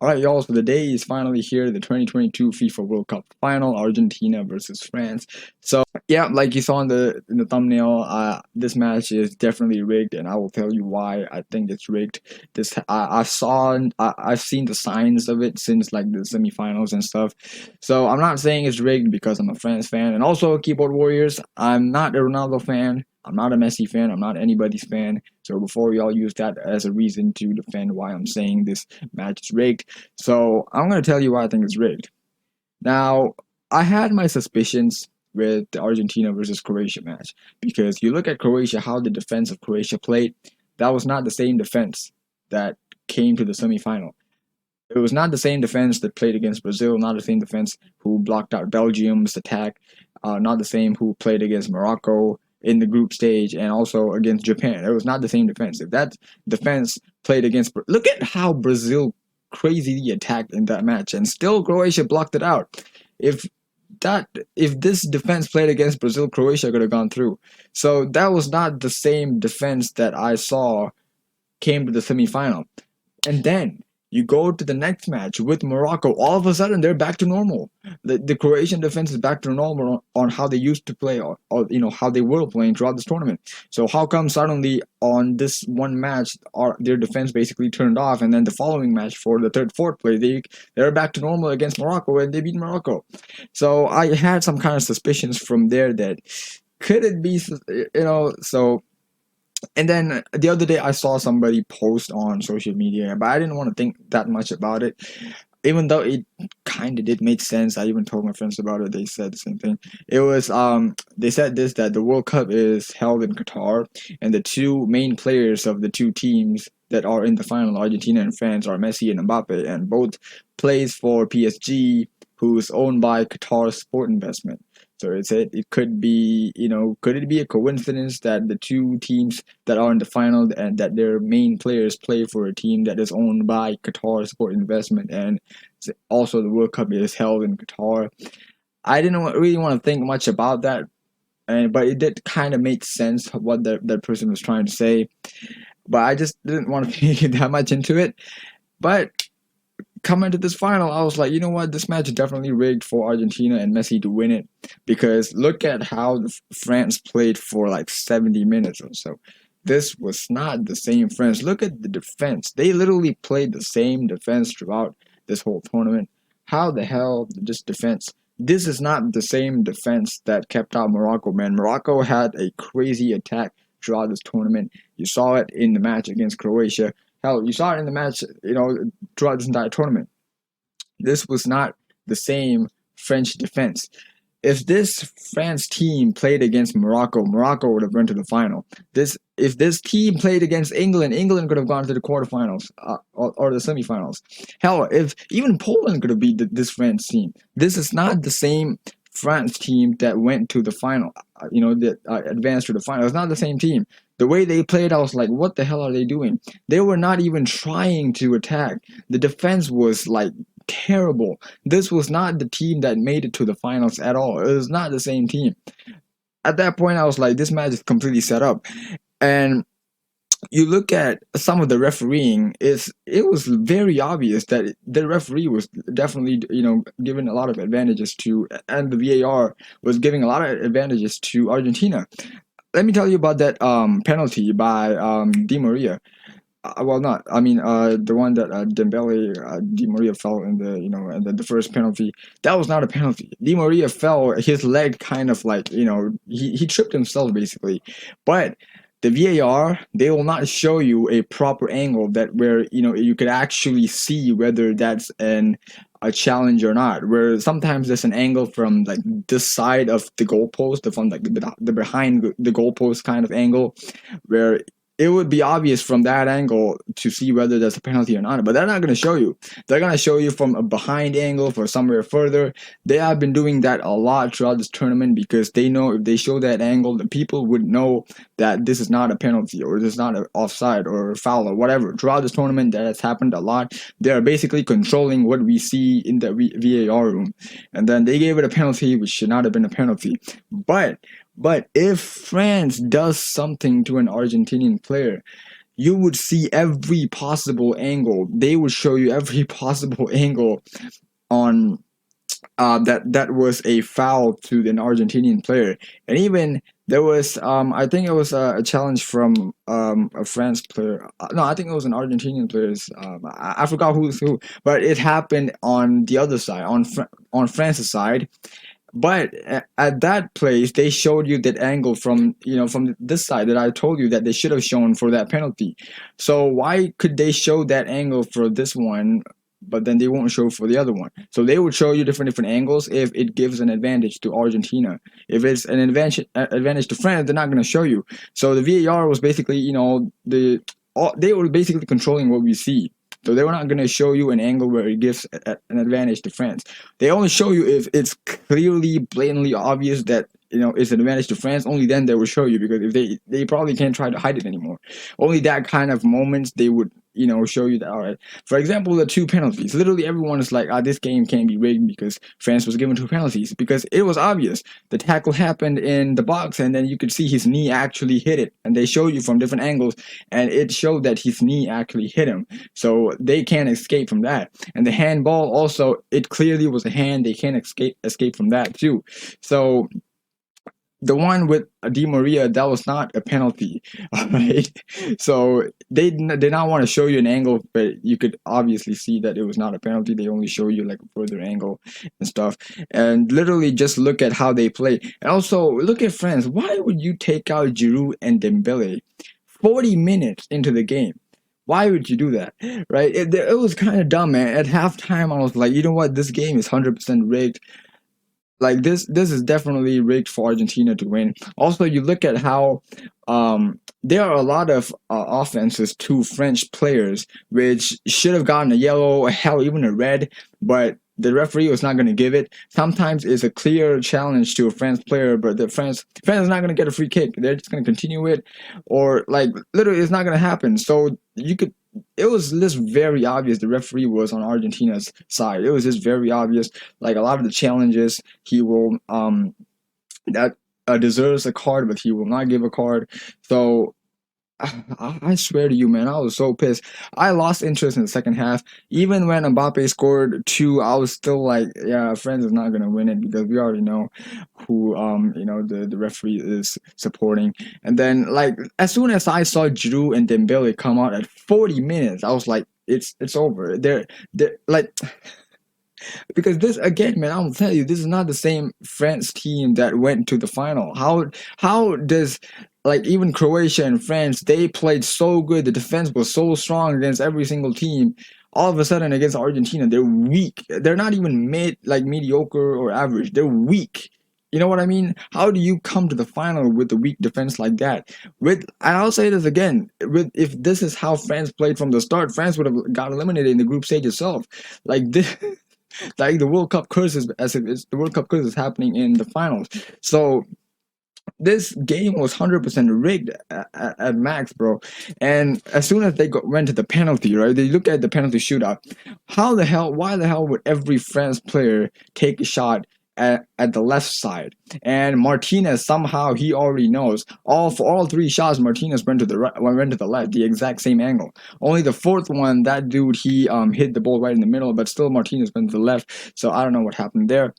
Alright, y'all, so the day is finally here, the 2022 FIFA World Cup final, Argentina versus France. So, yeah, like you saw in the thumbnail, this match is definitely rigged, and I will tell you why I think it's rigged. I've seen the signs of it since like the semifinals and stuff. So I'm not saying it's rigged because I'm a France fan, and also keyboard warriors. I'm not a Ronaldo fan. I'm not a Messi fan. I'm not anybody's fan. So before y'all use that as a reason to defend why I'm saying this match is rigged. So I'm going to tell you why I think it's rigged. Now, I had my suspicions with the Argentina versus Croatia match because you look at Croatia, how the defense of Croatia played, that was not the same defense that came to the semifinal. It was not the same defense that played against Brazil, not the same defense who blocked out Belgium's attack, not the same who played against Morocco in the group stage and also against Japan. It was not the same defense. If that defense played against, look at how Brazil crazily attacked in that match, and still Croatia blocked it out. If if this defense played against Brazil, Croatia could have gone through. So that was not the same defense that I saw came to the semifinal. And then you go to the next match with Morocco. All of a sudden, they're back to normal. The Croatian defense is back to normal on how they used to play, or how they were playing throughout this tournament. So how come suddenly on this one match, their defense basically turned off, and then the following match for the third, fourth play, they're back to normal against Morocco, and they beat Morocco. So I had some kind of suspicions from there that could it be, so. And then the other day, I saw somebody post on social media, but I didn't want to think that much about it. Even though it kind of did make sense, I even told my friends about it. They said the same thing. It was they said this, that the World Cup is held in Qatar, and the two main players of the two teams that are in the final, Argentina and France, are Messi and Mbappe, and both plays for PSG, who's owned by Qatar Sport Investment. So it could be, could it be a coincidence that the two teams that are in the final and that their main players play for a team that is owned by Qatar Sport Investment, and also the World Cup is held in Qatar? I didn't really want to think much about that, but it did kind of make sense what that person was trying to say. But I just didn't want to think that much into it. But coming to this final, I was like, you know what, this match is definitely rigged for Argentina and Messi to win it, because look at how France played for like 70 minutes or so. This was not the same France. Look at the defense. They literally played the same defense throughout this whole tournament. How the hell this defense? This is not the same defense that kept out Morocco, man. Morocco had a crazy attack throughout this tournament. You saw it in the match against Croatia. Hell, you saw it in the match, throughout this entire tournament. This was not the same French defense. If this France team played against Morocco, Morocco would have gone to the final. If this team played against England, England could have gone to the quarterfinals, or the semifinals. Hell, if even Poland could have beat this France team. This is not the same France team that went to the final, that advanced to the final. It's not the same team. The way they played, I was like, what the hell are they doing? They were not even trying to attack. The defense was like terrible. This was not the team that made it to the finals at all. It was not the same team. At that point, I was like, this match is completely set up. And you look at some of the refereeing, it was very obvious that the referee was definitely, giving a lot of advantages to, and the VAR was giving a lot of advantages to Argentina. Let me tell you about that penalty by Di Maria. Well, not. I mean, the one that Dembele, Di Maria fell in and the first penalty. That was not a penalty. Di Maria fell. His leg kind of like, he tripped himself basically. But the VAR, they will not show you a proper angle that where you could actually see whether that's a challenge or not. Where sometimes there's an angle from like this side of the goalpost, from like the behind the goalpost kind of angle, where it would be obvious from that angle to see whether there's a penalty or not, but they're not going to show you. They're going to show you from a behind angle for somewhere further. They have been doing that a lot throughout this tournament because they know if they show that angle, the people would know that this is not a penalty or this is not an offside or a foul or whatever. Throughout this tournament, that has happened a lot. They are basically controlling what we see in the VAR room. And then they gave it a penalty, which should not have been a penalty. But if France does something to an Argentinian player, you would see every possible angle. They would show you every possible angle on that was a foul to an Argentinian player, and even there was I think it was a challenge from a French player. No, I think it was an Argentinian player. I forgot who's who, but it happened on the other side, on France's side. But at that place, they showed you that angle from from this side that I told you that they should have shown for that penalty. So why could they show that angle for this one, but then they won't show for the other one? So they would show you different angles if it gives an advantage to Argentina. If it's an advantage to France, they're not going to show you. So the VAR was basically they were basically controlling what we see. So they were not going to show you an angle where it gives an advantage to France. They only show you if it's clearly, blatantly obvious that it's an advantage to France. Only then they will show you, because if they probably can't try to hide it anymore. Only that kind of moments they would show you that. All right. For example, the two penalties. Literally everyone is like, this game can't be rigged because France was given two penalties, because it was obvious. The tackle happened in the box, and then you could see his knee actually hit it, and they show you from different angles, and it showed that his knee actually hit him. So they can't escape from that. And the handball also, it clearly was a hand. They can't escape from that too. So the one with Di Maria, that was not a penalty, all right? So they did not want to show you an angle, but you could obviously see that it was not a penalty. They only show you like a further angle and stuff. And literally just look at how they play. And also look at France. Why would you take out Giroud and Dembele 40 minutes into the game? Why would you do that, right? It was kind of dumb, man. At halftime, I was like, you know what? This game is 100% rigged. Like this is definitely rigged for Argentina to win. Also, you look at how there are a lot of offenses to French players which should have gotten a yellow, hell, even a red, but the referee was not going to give it. Sometimes it's a clear challenge to a France player, but the France is not going to get a free kick. They're just going to continue it, or like literally it's not going to happen. So it was just very obvious the referee was on Argentina's side. It was just very obvious. Like a lot of the challenges, he will that deserves a card, but he will not give a card. So I swear to you, man, I was so pissed. I lost interest in the second half. Even when Mbappe scored two, I was still like, yeah, France is not gonna win it, because we already know who the referee is supporting. And then like as soon as I saw Giroud and Dembele come out at 40 minutes, I was like, it's over. They're like because this again, man, I'll tell you, this is not the same France team that went to the final. How does, like, even Croatia and France, they played so good, the defense was so strong against every single team. All of a sudden against Argentina, they're weak. They're not even mediocre or average. They're weak. You know what I mean? How do you come to the final with a weak defense like that? And I'll say this again, if this is how France played from the start, France would have got eliminated in the group stage itself. Like this, like the World Cup curse is, as if the World Cup curse is happening in the finals. So this game was 100% rigged at max, bro. And as soon as they went to the penalty, right? They look at the penalty shootout. Why the hell would every France player take a shot at the left side? And Martinez, somehow he already knows for all three shots, Martinez went to the right, went to the left, the exact same angle. Only the fourth one, that dude, he hit the ball right in the middle, but still Martinez went to the left. So I don't know what happened there.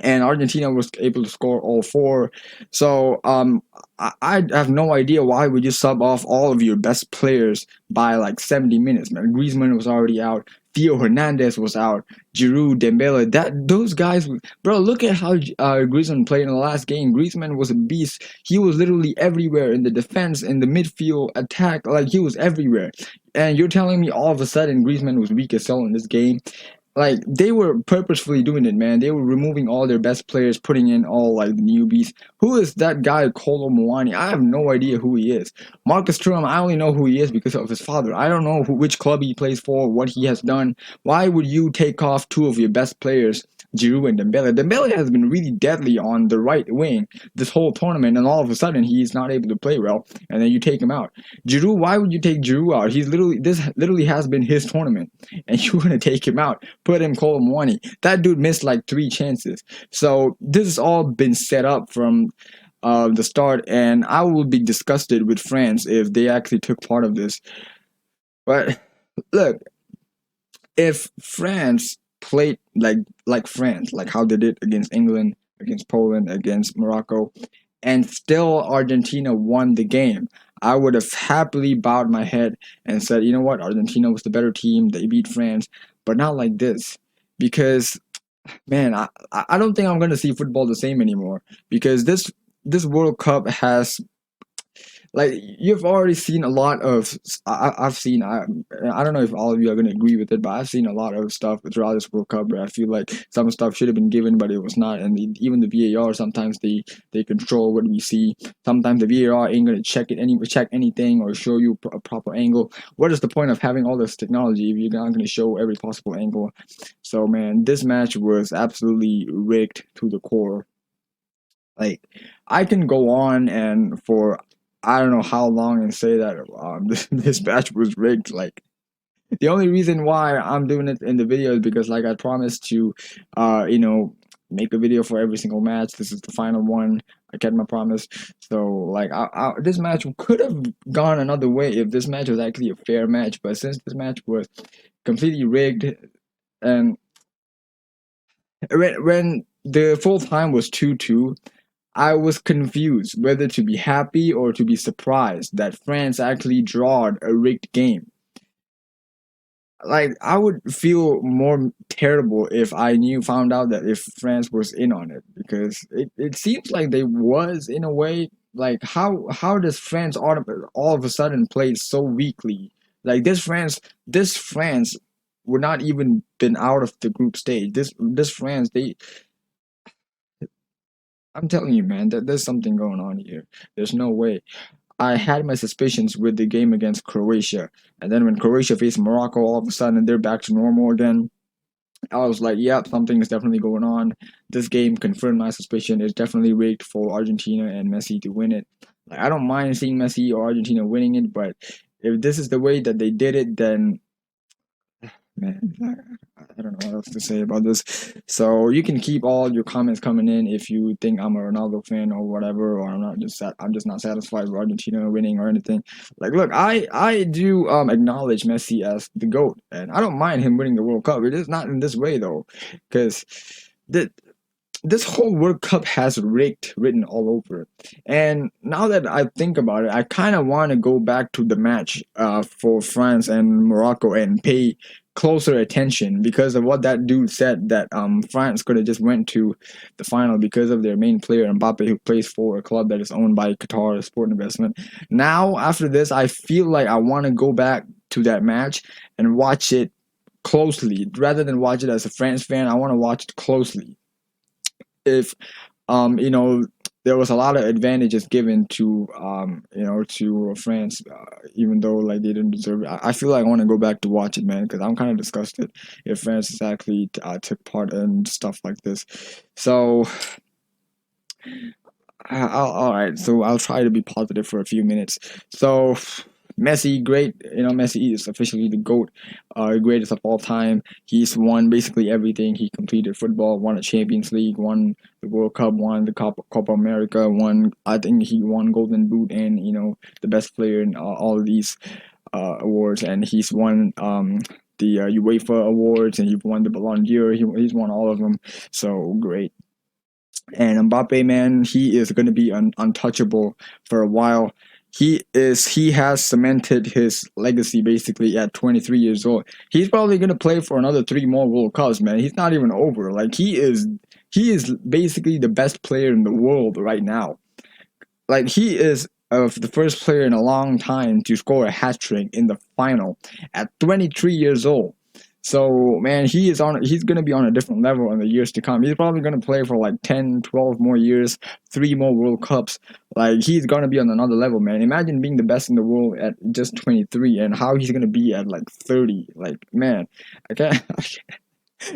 And Argentina was able to score all four. So I have no idea why would you sub off all of your best players by like 70 minutes, man. Griezmann was already out. Theo Hernandez was out. Giroud, Dembele, those guys, bro. Look at how Griezmann played in the last game. Griezmann was a beast. He was literally everywhere in the defense, in the midfield, attack. Like he was everywhere. And you're telling me all of a sudden Griezmann was weak as hell in this game? Like they were purposefully doing it, man. They were removing all their best players, putting in all like the newbies. Who is that guy, Kolo Muani? I have no idea who he is. Marcus Thuram, I only know who he is because of his father. I don't know which club he plays for, what he has done. Why would you take off two of your best players, Giroud and Dembele? Dembele has been really deadly on the right wing this whole tournament, and all of a sudden he's not able to play well, and then you take him out. Giroud, why would you take Giroud out? This literally has been his tournament, and you're gonna take him out. Put him Kolo Muani. That dude missed like 3 chances. So this has all been set up from the start, and I would be disgusted with France if they actually took part of this. But look, if France played like France, like how they did against England, against Poland, against Morocco, and still Argentina won the game, I would have happily bowed my head and said, you know what, Argentina was the better team. They beat France, but not like this. Because man, I don't think I'm gonna see football the same anymore. Because this World Cup has, like, you've already seen a lot of I've seen I don't know if all of you are going to agree with it, but I've seen a lot of stuff throughout this World Cup where I feel like some stuff should have been given but it was not, and even the VAR sometimes they control what we see. Sometimes the VAR ain't going to check anything or show you a proper angle. What is the point of having all this technology if you're not going to show every possible angle? So man, this match was absolutely rigged to the core. Like, I can go on and for I don't know how long and say that this match was rigged. Like, the only reason why I'm doing it in the video is because, like, I promised to, you know, make a video for every single match. This is the final one. I kept my promise. So, like, this match could have gone another way if this match was actually a fair match. But since this match was completely rigged, and when the full time was 2-2, I was confused whether to be happy or to be surprised that France actually drawed a rigged game. Like, I would feel more terrible if I found out that if France was in on it, because it seems like they was in a way. Like, how does France all of a sudden play so weakly? Like, this France would not even been out of the group stage. This France, I'm telling you, man, that there's something going on here. There's no way. I had my suspicions with the game against Croatia, and then when Croatia faced Morocco, all of a sudden they're back to normal again. I was like, yep, something is definitely going on. This game confirmed my suspicion. It's definitely rigged for Argentina and Messi to win it. Like, I don't mind seeing Messi or Argentina winning it, but if this is the way that they did it, then man, I don't know what else to say about this. So you can keep all your comments coming in if you think I'm a Ronaldo fan or whatever, or I'm just not satisfied with Argentina winning or anything. Like, look, I do acknowledge Messi as the GOAT, and I don't mind him winning the World Cup. It is not in this way though, because the this whole World Cup has rigged written all over it. And now that I think about it, I kind of want to go back to the match for France and Morocco and pay closer attention because of what that dude said, that France could have just went to the final because of their main player Mbappe, who plays for a club that is owned by Qatar Sport Investment. Now after this, I feel like I want to go back to that match and watch it closely rather than watch it as a France fan. I want to watch it closely. If you know, there was a lot of advantages given to you know, to France, even though like they didn't deserve it. I feel like I want to go back to watch it, man, because I'm kind of disgusted if France actually took part in stuff like this. So all right, so I'll try to be positive for a few minutes. So Messi, great. You know, Messi is officially the GOAT, greatest of all time. He's won basically everything. He completed football, won a Champions League, won the World Cup, won the Copa America, won. I think he won Golden Boot and, you know, the best player in all of these awards, and he's won the UEFA awards, and he's won the Ballon d'Or. He's won all of them. So great. And Mbappe, man, he is going to be untouchable for a while. He has cemented his legacy basically at 23 years old. He's probably going to play for another 3 more World Cups, man. He's not even over. Like, he is basically the best player in the world right now. Like, he is of the first player in a long time to score a hat trick in the final at 23 years old. So man, he's gonna be on a different level in the years to come. He's probably gonna play for like 10, 12 more years, 3 more World Cups. Like, he's gonna be on another level, man. Imagine being the best in the world at just 23, and how he's gonna be at like 30. Like, man, I can't.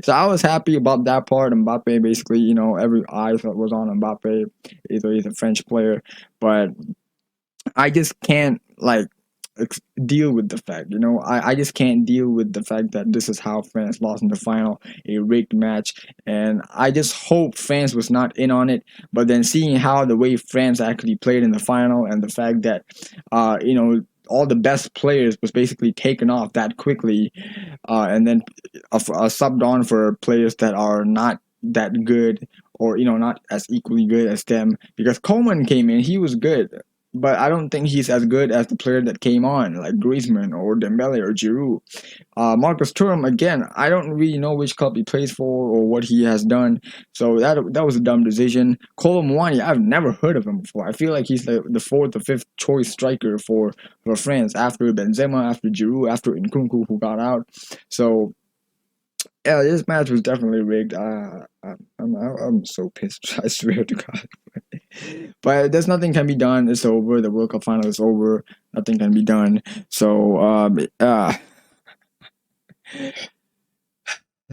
So I was happy about that part. Mbappe, basically, you know, every eye was on Mbappe. He's a French player, but I just can't, like, deal with the fact. I just can't deal with the fact that this is how France lost in the final, a rigged match, and I just hope France was not in on it. But then seeing how the way France actually played in the final, and the fact that, all the best players was basically taken off that quickly, and then subbed on for players that are not that good, or not as equally good as them, because Coleman came in, he was good, but I don't think he's as good as the player that came on, like Griezmann or Dembele or Giroud. Marcus Thuram, again, I don't really know which club he plays for or what he has done, so that was a dumb decision. Kolo Muani, I've never heard of him before. I feel like he's the fourth or fifth choice striker for France, after Benzema, after Giroud, after Nkunku, who got out. So yeah, this match was definitely rigged. I'm so pissed. I swear to God. But there's nothing can be done. It's over. The World Cup final is over. Nothing can be done. So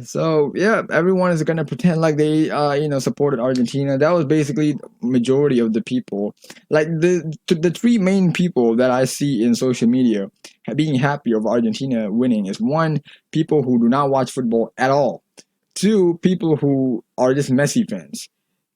so yeah, everyone is gonna pretend like they supported Argentina. That was basically majority of the people. Like the three main people that I see in social media being happy of Argentina winning is: one, people who do not watch football at all; two, people who are just Messi fans.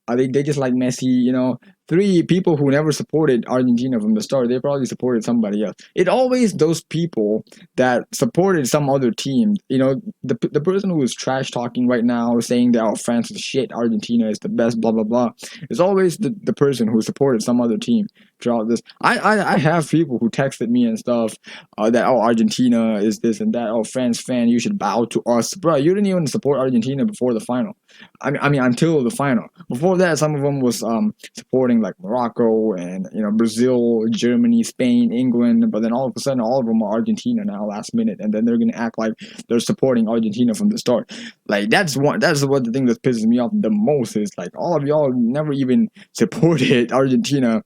They just like Messi. Three, people who never supported Argentina from the start. They probably supported somebody else. It always those people that supported some other team. The person who is trash talking right now, saying that, oh, France is shit, Argentina is the best, blah blah blah, is always the person who supported some other team throughout this. I have people who texted me and stuff, that, oh, Argentina is this and that. Oh, France fan, you should bow to us, bro. You didn't even support Argentina before the final. I mean until the final. Before that, some of them was supporting like Morocco and Brazil, Germany, Spain, England. But then all of a sudden, all of them are Argentina now last minute, and then they're gonna act like they're supporting Argentina from the start. Like that's what the thing that pisses me off the most is, like, all of y'all never even supported Argentina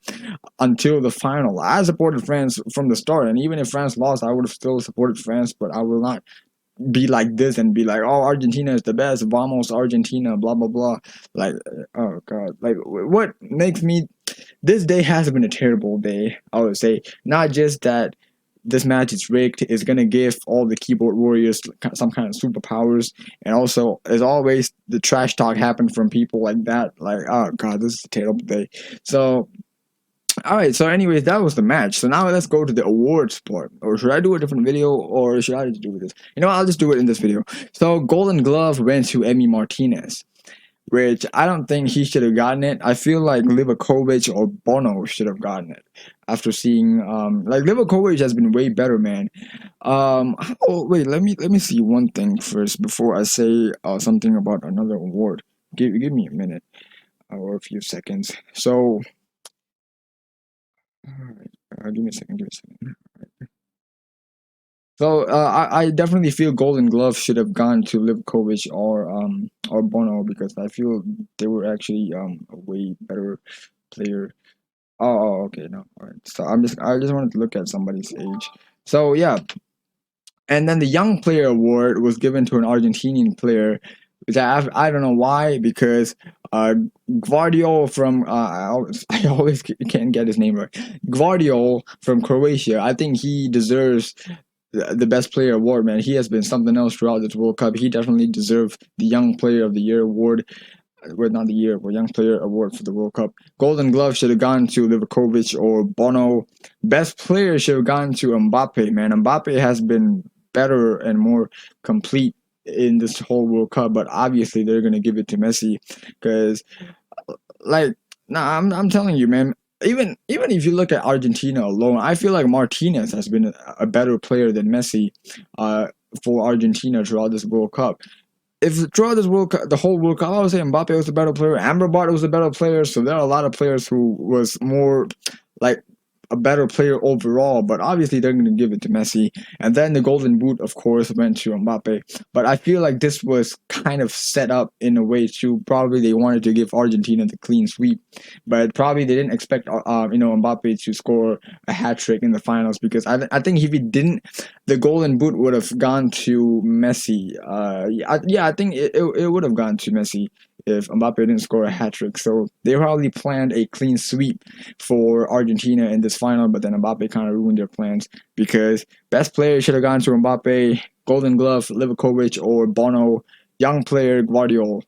until the final. I supported France from the start, and even if France lost, I would have still supported France. But I will not be like this and be like, oh, Argentina is the best, vamos Argentina, blah blah blah. Like, oh god, like, what makes me, this day has been a terrible day, I would say. Not just that this match is rigged, is gonna give all the keyboard warriors some kind of superpowers, and also, as always, the trash talk happened from people like that. Like, oh god, this is a terrible day. So alright, so anyways, that was the match. So now let's go to the awards part. Or should I do a different video, or should I just do this? I'll just do it in this video. So Golden Glove went to Emi Martinez, which I don't think he should have gotten it. I feel like Livakovic or Bono should have gotten it. After seeing like, Livakovic has been way better, man. Oh wait, let me see one thing first before I say something about another award. Give me a minute, or a few seconds. So alright, give me a second. So I definitely feel Golden Glove should have gone to Livkovic or Bono, because I feel they were actually a way better player. Oh, okay, no, alright. So I just wanted to look at somebody's age. So yeah, and then the Young Player Award was given to an Argentinian player, which I don't know why, because Guardiol from I always can't get his name right. Guardiol from Croatia, I think he deserves the best player award, man. He has been something else throughout this World Cup. He definitely deserved the Young Player of the Year award. Well, not the year, but Young Player award for the World Cup. Golden Glove should have gone to Livakovic or Bono. Best player should have gone to Mbappe, man. Mbappe has been better and more complete in this whole World Cup, but obviously they're gonna give it to Messi, because, like, nah, I'm telling you, man. Even if you look at Argentina alone, I feel like Martinez has been a better player than Messi, for Argentina throughout this World Cup. If throughout this World Cup, the whole World Cup, I would say Mbappe was a better player, Amrabat was a better player. So there are a lot of players who was more like a better player overall, but obviously they're going to give it to Messi. And then the Golden Boot, of course, went to Mbappe. But I feel like this was kind of set up in a way too. Probably they wanted to give Argentina the clean sweep, but probably they didn't expect Mbappe to score a hat trick in the finals, because I think if he didn't, the Golden Boot would have gone to Messi. I think it would have gone to Messi if Mbappe didn't score a hat trick. So they probably planned a clean sweep for Argentina in this final, but then Mbappe kind of ruined their plans because best player should have gone to Mbappe, Golden Glove, Livakovic, or Bono, young player Guardiola.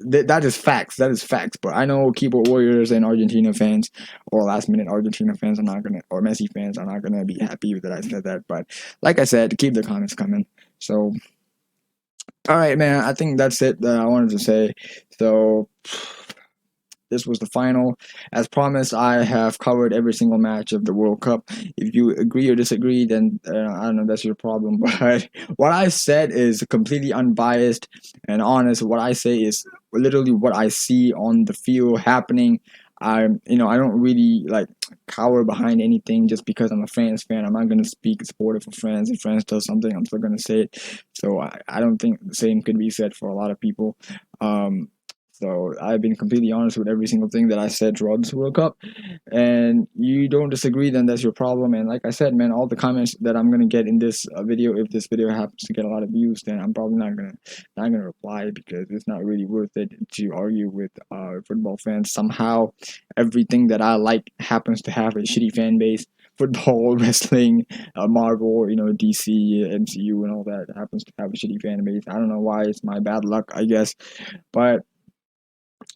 That is facts. That is facts. But I know keyboard warriors and Argentina fans, or last minute Argentina fans, are not gonna, or Messi fans are not gonna be happy that I said that. But like I said, keep the comments coming. So, all right, man. I think that's it that I wanted to say. So, this was the final. As promised, I have covered every single match of the World Cup. If you agree or disagree, then I don't know, that's your problem. But what I said is completely unbiased and honest. What I say is literally what I see on the field happening. I don't really like cower behind anything just because I'm a France fan. I'm not gonna speak supportive for France. If France does something, I'm still gonna say it. So I don't think the same could be said for a lot of people. So I've been completely honest with every single thing that I said throughout this World Cup, and you don't disagree, then that's your problem. And like I said, man, all the comments that I'm gonna get in this video, if this video happens to get a lot of views, then I'm probably not gonna reply because it's not really worth it to argue with football fans. Somehow, everything that I like happens to have a shitty fan base. Football, wrestling, Marvel, DC, MCU, and all that happens to have a shitty fan base. I don't know why. It's my bad luck, I guess, but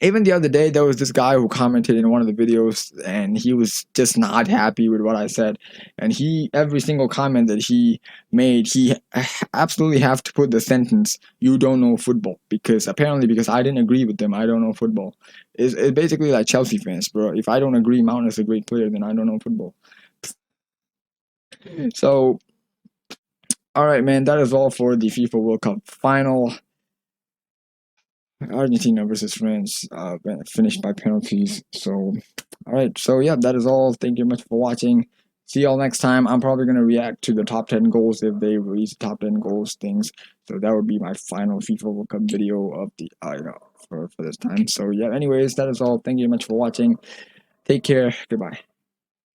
even the other day there was this guy who commented in one of the videos and he was just not happy with what I said, and every single comment that he made, he absolutely have to put the sentence "you don't know football," because I didn't agree with them, I don't know football. It's basically like Chelsea fans, bro. If I don't agree Mount is a great player, then I don't know football. So all right, man, that is all for the FIFA World Cup final. Argentina versus France, finished by penalties. So, all right. So, yeah, that is all. Thank you much for watching. See y'all next time. I'm probably going to react to the top 10 goals if they release top 10 goals things. So, that would be my final FIFA World Cup video of the, for this time. So, yeah, anyways, that is all. Thank you much for watching. Take care. Goodbye.